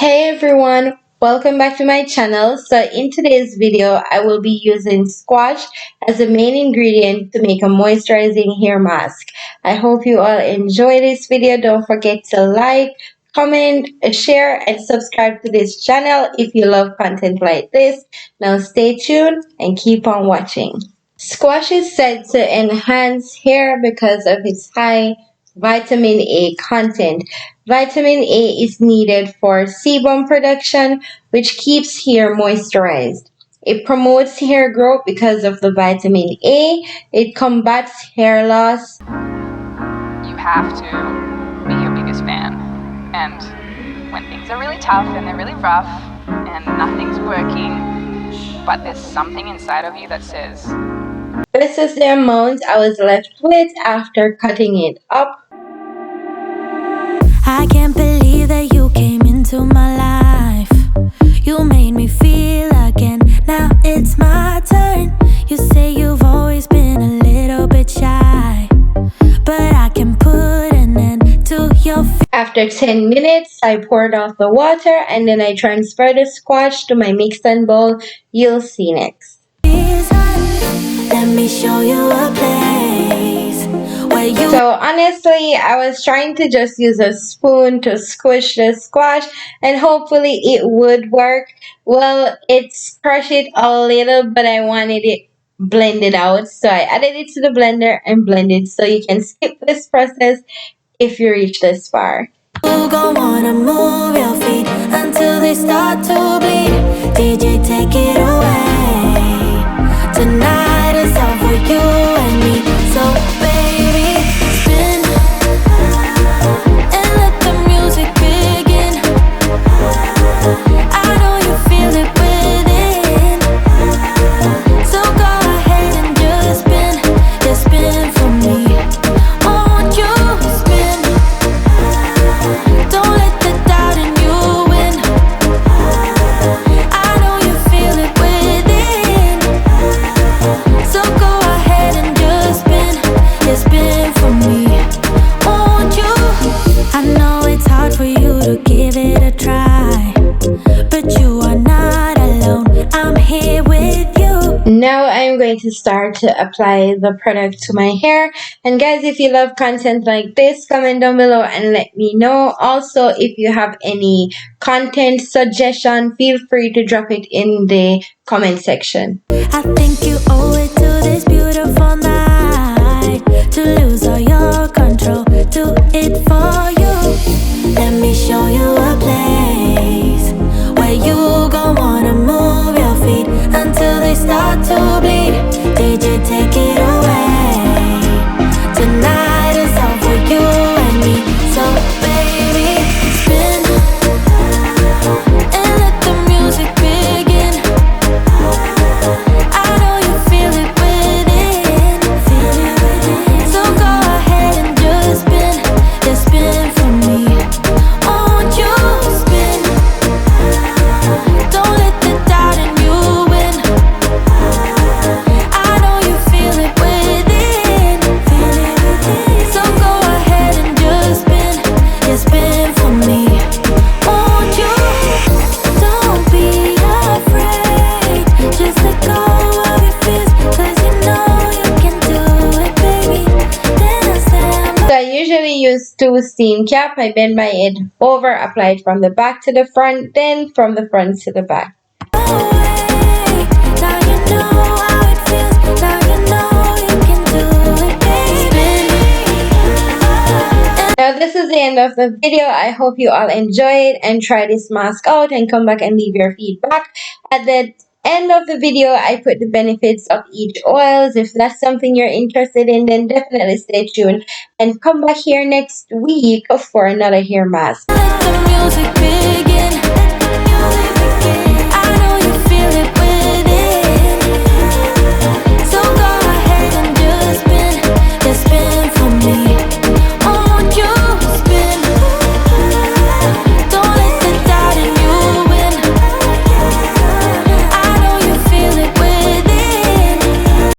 Hey everyone, welcome back to my channel. So in today's video, I will be using squash as the main ingredient to make a moisturizing hair mask. I hope you all enjoy this video. Don't forget to like, comment, share, and subscribe to this channel if you love content like this. Now stay tuned and keep on watching. Squash is said to enhance hair because of its high vitamin A content. Vitamin A is needed for sebum production, which keeps hair moisturized. It promotes hair growth because of the vitamin A. It combats hair loss. You have to be your biggest fan. And when things are really tough and they're really rough and nothing's working, but there's something inside of you that says, This is the amount I was left with after cutting it up. I can't believe that you came into my life. You made me feel again. Now it's my turn. You say you've always been a little bit shy, but I can put an end to your After 10 minutes, I poured off the water and then I transferred the squash to my mixing bowl. You'll see next. Let me show you a place where you. So honestly, I was trying to just use a spoon to squish the squash and hopefully it would work. Well, it's crushed it a little, but I wanted it blended out. So I added it to the blender and blended. So you can skip this process if you reach this far. You gon' wanna move your feet until they start to bleed. DJ, take it away. Tonight is all for you and me. So baby, spin and let the music begin. I know you feel it within. So go ahead and just spin for me. Won't you spin? Don't let the doubt in you win. I know you feel it within. So go ahead and just spin for me. Won't you? I know it's hard for you to give it a try, but you are not alone. I'm here with you. Now I'm going to start to apply the product to my hair. And guys, if you love content like this, comment down below and let me know. Also, if you have any content suggestion, feel free to drop it in the comment section. I think you owe it to this beautiful night to lose all your control. Do it for you. Let me show you a place where you gon' wanna move your feet until they start to bleed. DJ, take it away. Tonight is all for you and me. So baby, spin and let the music begin. I know you feel it within. So go ahead and just spin for me. Won't you spin? Don't let the doubt in you win. I know you feel it within. So go ahead and just spin for me. Won't you? Don't be afraid. Just let go of your fears, 'cause you know you can do it, baby. Dance them So I usually use two steam cap. I bend my head over, apply it from the back to the front, then from the front to the back. away. Now you know how it feels. Now you know you can do it, baby. Now this is the end of the video. I hope you all enjoyed and try this mask out and come back and leave your feedback. At the end of the video, I put the benefits of each oils. If that's something you're interested in, then definitely stay tuned and come back here next week for another hair mask. Let the music begin.